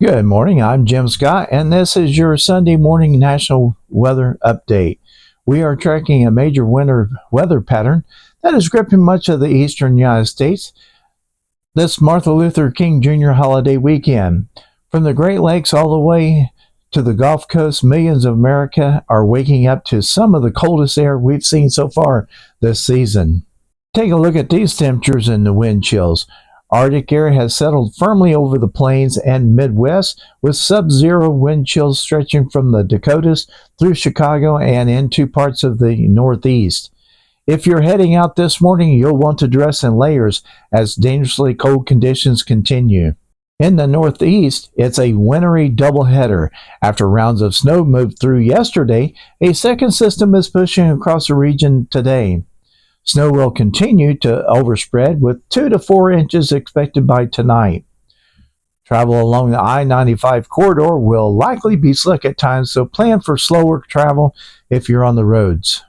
Good morning. I'm Jim Scott, and this is your Sunday morning national weather update. We are tracking a major winter weather pattern that is gripping much of the eastern United States this Martin Luther King Jr. holiday weekend. From the Great Lakes all the way to the Gulf Coast, millions of America are waking up to some of the coldest air we've seen so far this season. Take a look at these temperatures and the wind chills. Arctic air has settled firmly over the plains and Midwest, with sub-zero wind chills stretching from the Dakotas through Chicago and into parts of the Northeast. If you're heading out this morning, you'll want to dress in layers as dangerously cold conditions continue. In the Northeast, it's a wintry doubleheader. After rounds of snow moved through yesterday, a second system is pushing across the region today. Snow will continue to overspread with 2 to 4 inches expected by tonight. Travel along the I-95 corridor will likely be slick at times, so plan for slower travel if you're on the roads.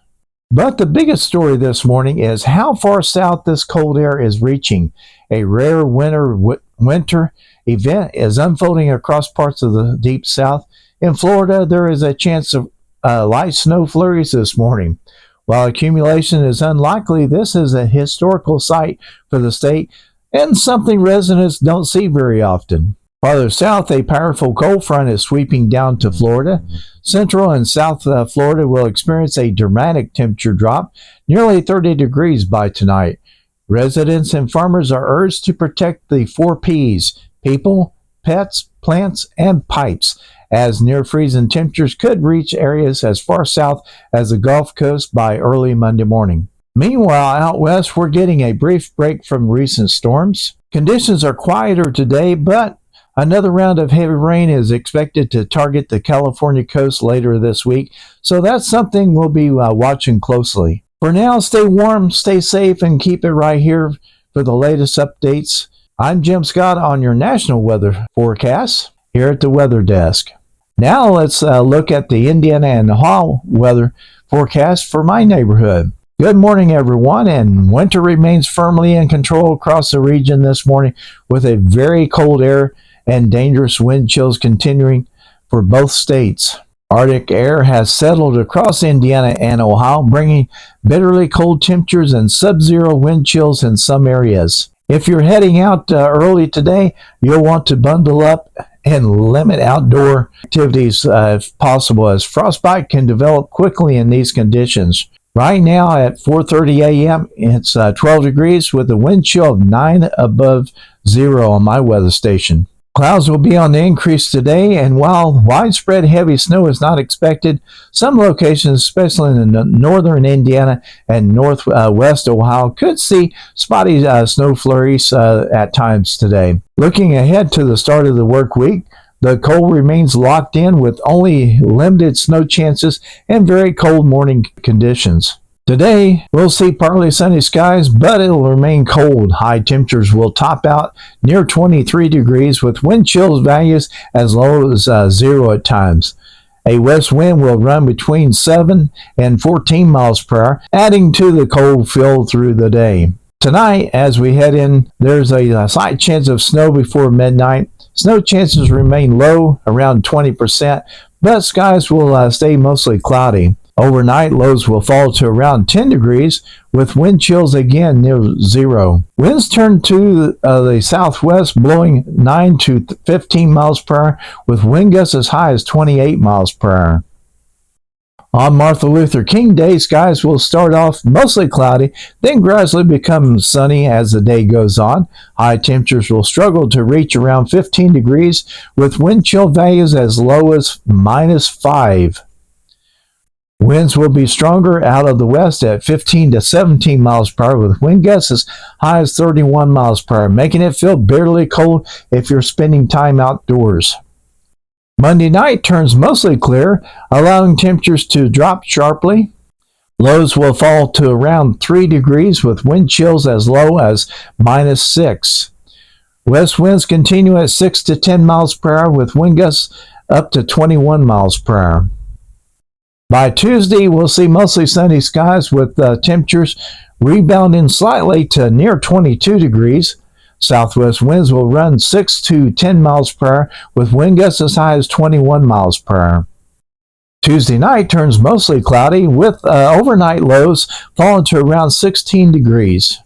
But the biggest story this morning is how far south this cold air is reaching. A rare winter event is unfolding across parts of the deep south. In Florida, there is a chance of light snow flurries this morning. While accumulation is unlikely, this is a historical sight for the state and something residents don't see very often. Farther south, a powerful cold front is sweeping down to Florida. Central and South Florida will experience a dramatic temperature drop, nearly 30 degrees by tonight. Residents and farmers are urged to protect the 4 Ps: people, pets, plants, and pipes, as near-freezing temperatures could reach areas as far south as the Gulf Coast by early Monday morning. Meanwhile, out west, we're getting a brief break from recent storms. Conditions are quieter today, but another round of heavy rain is expected to target the California coast later this week, so that's something we'll be watching closely. For now, stay warm, stay safe, and keep it right here for the latest updates. I'm Jim Scott on your national weather forecast here at the Weather Desk. Now let's look at the Indiana and Ohio weather forecast for my neighborhood. Good morning, everyone, and winter remains firmly in control across the region this morning, with a very cold air and dangerous wind chills continuing for both states. Arctic air has settled across Indiana and Ohio, bringing bitterly cold temperatures and sub-zero wind chills in some areas. If you're heading out early today, you'll want to bundle up and limit outdoor activities if possible, as frostbite can develop quickly in these conditions. Right now at 4:30 a.m., it's 12 degrees with a wind chill of 9 above zero on my weather station. Clouds will be on the increase today, and while widespread heavy snow is not expected, some locations, especially in the northern Indiana and northwest Ohio, could see spotty snow flurries at times today. Looking ahead to the start of the work week, the cold remains locked in with only limited snow chances and very cold morning conditions. Today, we'll see partly sunny skies, but it'll remain cold. High temperatures will top out near 23 degrees, with wind chill values as low as 0 at times. A west wind will run between 7 and 14 miles per hour, adding to the cold feel through the day. Tonight, as we head in, there's a slight chance of snow before midnight. Snow chances remain low, around 20%, but skies will stay mostly cloudy. Overnight, lows will fall to around 10 degrees, with wind chills again near 0. Winds turn to the southwest, blowing 9 to 15 miles per hour, with wind gusts as high as 28 miles per hour. On Martin Luther King Day, skies will start off mostly cloudy, then gradually become sunny as the day goes on. High temperatures will struggle to reach around 15 degrees, with wind chill values as low as -5. Winds will be stronger out of the west at 15 to 17 miles per hour, with wind gusts as high as 31 miles per hour, making it feel bitterly cold if you're spending time outdoors. Monday night turns mostly clear, allowing temperatures to drop sharply. Lows will fall to around 3 degrees, with wind chills as low as -6. West winds continue at 6 to 10 miles per hour, with wind gusts up to 21 miles per hour. By Tuesday, we'll see mostly sunny skies, with temperatures rebounding slightly to near 22 degrees. Southwest winds will run 6 to 10 miles per hour with wind gusts as high as 21 miles per hour. Tuesday night turns mostly cloudy with overnight lows falling to around 16 degrees.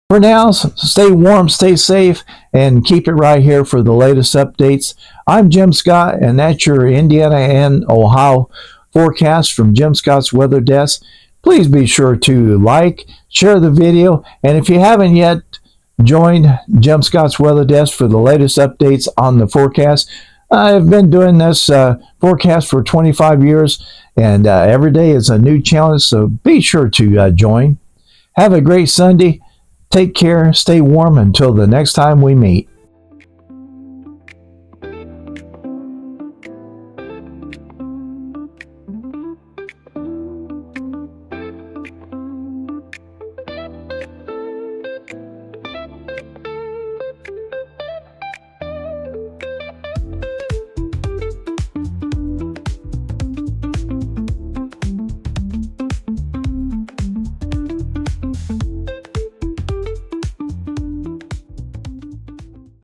For now, stay warm, stay safe, and keep it right here for the latest updates. I'm Jim Scott, and that's your Indiana and Ohio forecast from Jim Scott's Weather Desk. Please be sure to like, share the video, and if you haven't yet joined Jim Scott's Weather Desk for the latest updates on the forecast, I've been doing this forecast for 25 years, and every day is a new challenge, so be sure to join. Have a great Sunday. Take care, stay warm until the next time we meet.